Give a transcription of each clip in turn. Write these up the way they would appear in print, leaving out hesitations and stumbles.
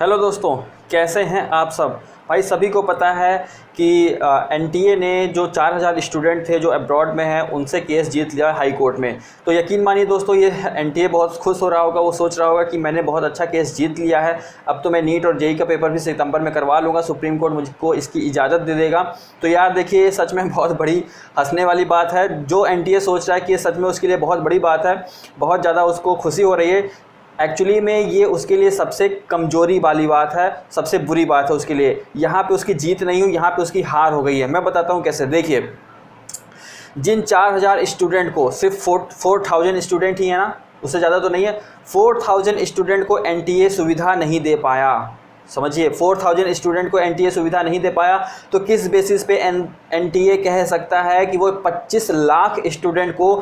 Hello दोस्तों, कैसे हैं आप सब। भाई सभी को पता है कि एनटीए ने जो 4000 स्टूडेंट थे जो अब्रॉड में हैं उनसे केस जीत लिया हाई कोर्ट में। तो यकीन मानिए दोस्तों, ये एनटीए बहुत खुश हो रहा होगा। वो सोच रहा होगा कि मैंने बहुत अच्छा केस जीत लिया है, अब तो मैं नीट और जेईई का पेपर भी सितंबर में करवा लूँगा, सुप्रीम कोर्ट मुझको इसकी इजाज़त दे देगा। तो यार देखिए, ये सच में बहुत बड़ी हंसने वाली बात है। जो एनटीए सोच रहा है कि ये सच में उसके लिए बहुत बड़ी बात है, बहुत ज़्यादा उसको खुशी हो रही है। एक्चुअली में ये उसके लिए सबसे कमज़ोरी वाली बात है, सबसे बुरी बात है उसके लिए। यहाँ पे उसकी जीत नहीं हुई, यहाँ पे उसकी हार हो गई है। मैं बताता हूँ कैसे। देखिए, जिन 4000 स्टूडेंट को, सिर्फ 4000 स्टूडेंट ही है ना, उससे ज़्यादा तो नहीं है, 4000 स्टूडेंट को एनटीए सुविधा नहीं दे पाया। समझिए, 4000 स्टूडेंट को एनटीए सुविधा नहीं दे पाया, तो किस बेसिस पे एनटीए कह सकता है कि वो 25 लाख स्टूडेंट को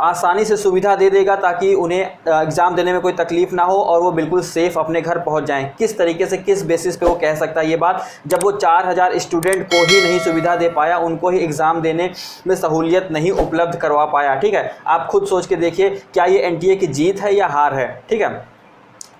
आसानी से सुविधा दे देगा ताकि उन्हें एग्ज़ाम देने में कोई तकलीफ़ ना हो और वो बिल्कुल सेफ़ अपने घर पहुंच जाएं। किस तरीके से, किस बेसिस पे वो कह सकता है ये बात, जब वो 4000 स्टूडेंट को ही नहीं सुविधा दे पाया, उनको ही एग्ज़ाम देने में सहूलियत नहीं उपलब्ध करवा पाया। ठीक है, आप खुद सोच के देखिए, क्या ये एनटीए की जीत है या हार है। ठीक है,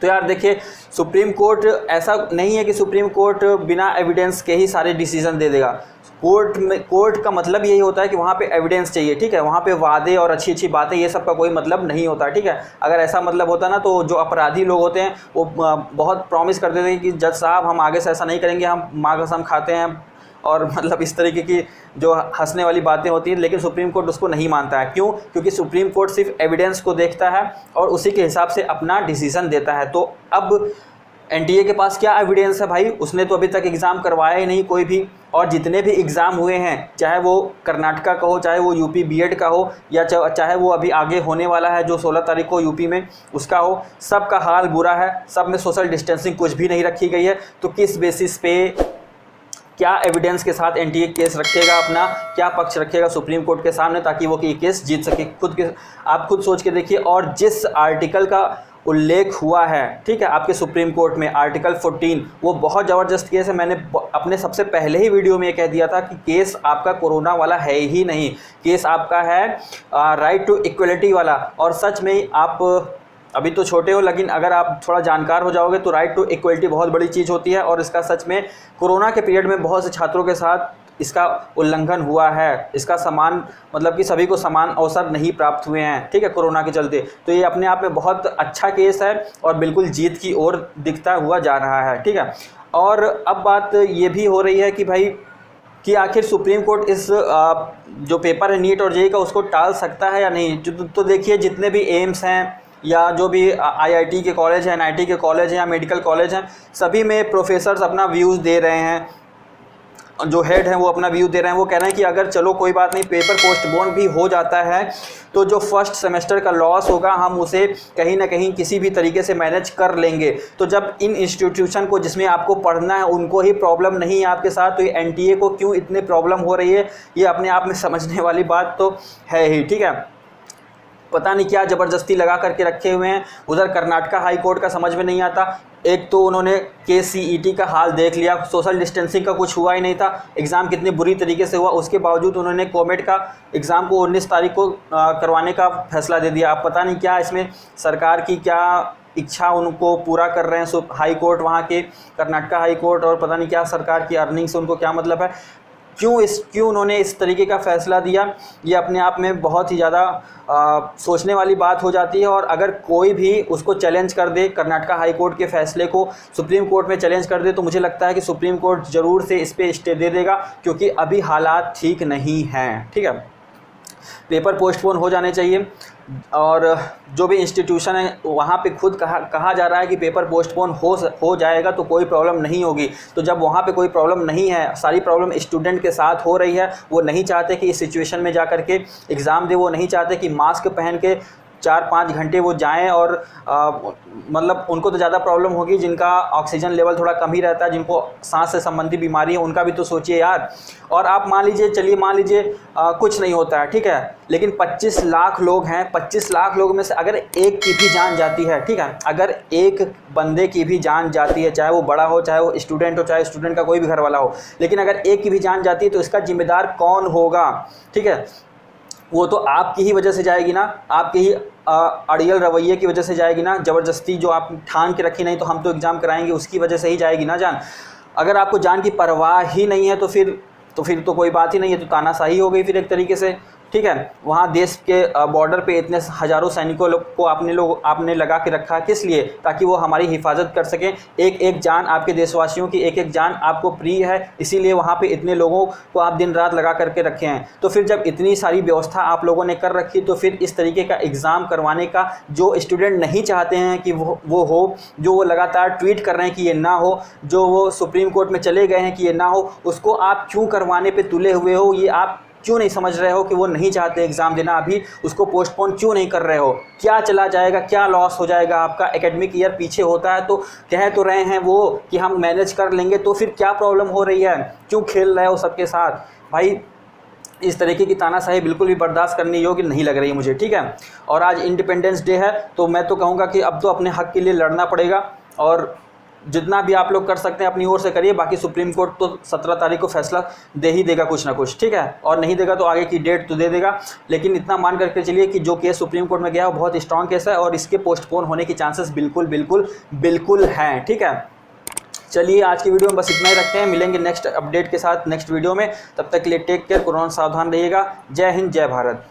तो यार देखिए, सुप्रीम कोर्ट, ऐसा नहीं है कि सुप्रीम कोर्ट बिना एविडेंस के ही सारे डिसीजन दे देगा। कोर्ट का मतलब यही होता है कि वहाँ पे एविडेंस चाहिए। ठीक है, वहाँ पे वादे और अच्छी अच्छी बातें, ये सब का कोई मतलब नहीं होता। ठीक है, अगर ऐसा मतलब होता ना, तो जो अपराधी लोग होते हैं वो बहुत प्रॉमिस कर देते हैं कि जज साहब हम आगे से ऐसा नहीं करेंगे, हम माँ कसम खाते हैं, और मतलब इस तरीके की जो हंसने वाली बातें होती हैं। लेकिन सुप्रीम कोर्ट उसको नहीं मानता है। क्यों? क्योंकि सुप्रीम कोर्ट सिर्फ एविडेंस को देखता है और उसी के हिसाब से अपना डिसीज़न देता है। तो अब एनटीए के पास क्या एविडेंस है भाई? उसने तो अभी तक एग्ज़ाम करवाया ही नहीं कोई भी, और जितने भी एग्ज़ाम हुए हैं, चाहे वो कर्नाटका का हो, चाहे वो यूपी बीएड का हो, या चाहे वो अभी आगे होने वाला है जो 16 तारीख को यूपी में उसका हो, सब का हाल बुरा है। सब में सोशल डिस्टेंसिंग कुछ भी नहीं रखी गई है। तो किस बेसिस पे, क्या एविडेंस के साथ एनटीए केस रखेगा, अपना क्या पक्ष रखेगा सुप्रीम कोर्ट के सामने, ताकि वो कि केस जीत सके? आप खुद सोच के देखिए। और जिस आर्टिकल का उल्लेख हुआ है, ठीक है, आपके सुप्रीम कोर्ट में, आर्टिकल 14, वो बहुत ज़बरदस्त केस है। मैंने अपने सबसे पहले ही वीडियो में ये कह दिया था कि केस आपका कोरोना वाला है ही नहीं, केस आपका है राइट टू इक्वलिटी वाला। और सच में आप अभी तो छोटे हो, लेकिन अगर आप थोड़ा जानकार हो जाओगे तो राइट टू इक्वलिटी बहुत बड़ी चीज़ होती है। और इसका सच में कोरोना के पीरियड में बहुत से छात्रों के साथ इसका उल्लंघन हुआ है। इसका समान, मतलब कि सभी को समान अवसर नहीं प्राप्त हुए हैं, ठीक है, कोरोना के चलते। तो ये अपने आप में बहुत अच्छा केस है और बिल्कुल जीत की ओर दिखता हुआ जा रहा है। ठीक है, और अब बात ये भी हो रही है कि भाई, कि आखिर सुप्रीम कोर्ट इस जो पेपर है नीट और जेईई का, उसको टाल सकता है या नहीं। तो देखिए, जितने भी एम्स हैं या जो भी आईआईटी के कॉलेज हैं, एनआईटी के कॉलेज हैं या मेडिकल कॉलेज हैं, सभी में प्रोफेसर्स अपना व्यूज़ दे रहे हैं। जो हेड हैं वो अपना व्यू दे रहे हैं। वो कह रहे हैं कि अगर चलो कोई बात नहीं, पेपर पोस्टपोन भी हो जाता है तो जो फर्स्ट सेमेस्टर का लॉस होगा, हम उसे कहीं ना कहीं किसी भी तरीके से मैनेज कर लेंगे। तो जब इन इंस्टीट्यूशन को, जिसमें आपको पढ़ना है, उनको ही प्रॉब्लम नहीं है आपके साथ, तो ये एनटीए को क्यों इतनी प्रॉब्लम हो रही है, ये अपने आप में समझने वाली बात तो है ही। ठीक है, पता नहीं क्या ज़बरदस्ती लगा करके रखे हुए हैं। उधर कर्नाटका हाई कोर्ट का समझ में नहीं आता। एक तो उन्होंने केसीईटी का हाल देख लिया, सोशल डिस्टेंसिंग का कुछ हुआ ही नहीं था, एग्ज़ाम कितनी बुरी तरीके से हुआ, उसके बावजूद उन्होंने कोमेट का एग्ज़ाम को 19 तारीख को करवाने का फैसला दे दिया। अब पता नहीं क्या इसमें सरकार की क्या इच्छा उनको पूरा कर रहे हैं हाई कोर्ट, वहाँ के कर्नाटका हाई कोर्ट, और पता नहीं क्या सरकार की अर्निंग से उनको क्या मतलब है। क्यों उन्होंने इस तरीके का फ़ैसला दिया, ये अपने आप में बहुत ही ज़्यादा सोचने वाली बात हो जाती है। और अगर कोई भी उसको चैलेंज कर दे, कर्नाटका हाई कोर्ट के फ़ैसले को सुप्रीम कोर्ट में चैलेंज कर दे, तो मुझे लगता है कि सुप्रीम कोर्ट ज़रूर से इस पर स्टे दे देगा, क्योंकि अभी हालात ठीक नहीं हैं। ठीक है, पेपर पोस्टपोन हो जाने चाहिए। और जो भी इंस्टीट्यूशन है वहाँ पे खुद कहा जा रहा है कि पेपर पोस्टपोन हो जाएगा तो कोई प्रॉब्लम नहीं होगी। तो जब वहाँ पे कोई प्रॉब्लम नहीं है, सारी प्रॉब्लम स्टूडेंट के साथ हो रही है, वो नहीं चाहते कि इस सिचुएशन में जा कर के एग्ज़ाम दे, वो नहीं चाहते कि मास्क पहन के 4-5 घंटे वो जाएं। और मतलब उनको तो ज़्यादा प्रॉब्लम होगी जिनका ऑक्सीजन लेवल थोड़ा कम ही रहता है, जिनको सांस से संबंधी बीमारी है, उनका भी तो सोचिए यार। और आप मान लीजिए, चलिए मान लीजिए कुछ नहीं होता है, ठीक है, लेकिन 25 लाख लोग हैं, 25 लाख लोगों में से अगर एक की भी जान जाती है, ठीक है, अगर एक बंदे की भी जान जाती है, चाहे वो बड़ा हो, चाहे वो स्टूडेंट हो, चाहे स्टूडेंट का कोई भी घर वाला हो, लेकिन अगर एक की भी जान जाती है तो इसका जिम्मेदार कौन होगा? ठीक है, वो तो आपकी ही वजह से जाएगी ना, आपके ही अड़ियल रवैये की वजह से जाएगी ना, ज़बरदस्ती जो आप ठान के रखी नहीं तो हम तो एग्ज़ाम कराएंगे उसकी वजह से ही जाएगी ना जान। अगर आपको जान की परवाह ही नहीं है तो फिर तो कोई बात ही नहीं है, तो तानाशाही हो गई फिर एक तरीके से, ठीक है। वहाँ देश के बॉर्डर पे इतने हज़ारों सैनिकों को आपने लगा के रखा, किस लिए? ताकि वो हमारी हिफाजत कर सकें। एक एक जान, आपके देशवासियों की एक एक जान आपको प्रिय है, इसीलिए वहाँ पे इतने लोगों को आप दिन रात लगा करके रखे हैं। तो फिर जब इतनी सारी व्यवस्था आप लोगों ने कर रखी, तो फिर इस तरीके का एग्ज़ाम करवाने का जो स्टूडेंट नहीं चाहते हैं कि वो हो, जो वो लगातार ट्वीट कर रहे हैं कि ये ना हो, जो वो सुप्रीम कोर्ट में चले गए हैं कि ये ना हो, उसको आप क्यों करवाने पर तुले हुए हो? ये आप क्यों नहीं समझ रहे हो कि वो नहीं चाहते एग्ज़ाम देना, अभी उसको पोस्टपोन क्यों नहीं कर रहे हो? क्या चला जाएगा, क्या लॉस हो जाएगा आपका? एकेडमिक ईयर पीछे होता है तो कह तो रहे हैं वो कि हम मैनेज कर लेंगे, तो फिर क्या प्रॉब्लम हो रही है? क्यों खेल रहे हो सबके साथ? भाई इस तरीके की तानाशाही बिल्कुल भी बर्दाश्त करने योग्य नहीं लग रही मुझे, ठीक है। और आज इंडिपेंडेंस डे है, तो मैं तो कहूँगा कि अब तो अपने हक़ के लिए लड़ना पड़ेगा, और जितना भी आप लोग कर सकते हैं अपनी ओर से करिए। बाकी सुप्रीम कोर्ट तो 17 तारीख को फैसला दे ही देगा कुछ ना कुछ, ठीक है, और नहीं देगा तो आगे की डेट तो दे देगा। लेकिन इतना मान करके चलिए कि जो केस सुप्रीम कोर्ट में गया वो बहुत स्ट्रॉन्ग केस है, और इसके पोस्टपोन होने की चांसेस बिल्कुल बिल्कुल बिल्कुल हैं, ठीक है। चलिए आज की वीडियो में बस इतना ही रखते हैं, मिलेंगे नेक्स्ट अपडेट के साथ नेक्स्ट वीडियो में। तब तक के लिए टेक केयर, कोरोना सावधान रहिएगा। जय हिंद, जय भारत।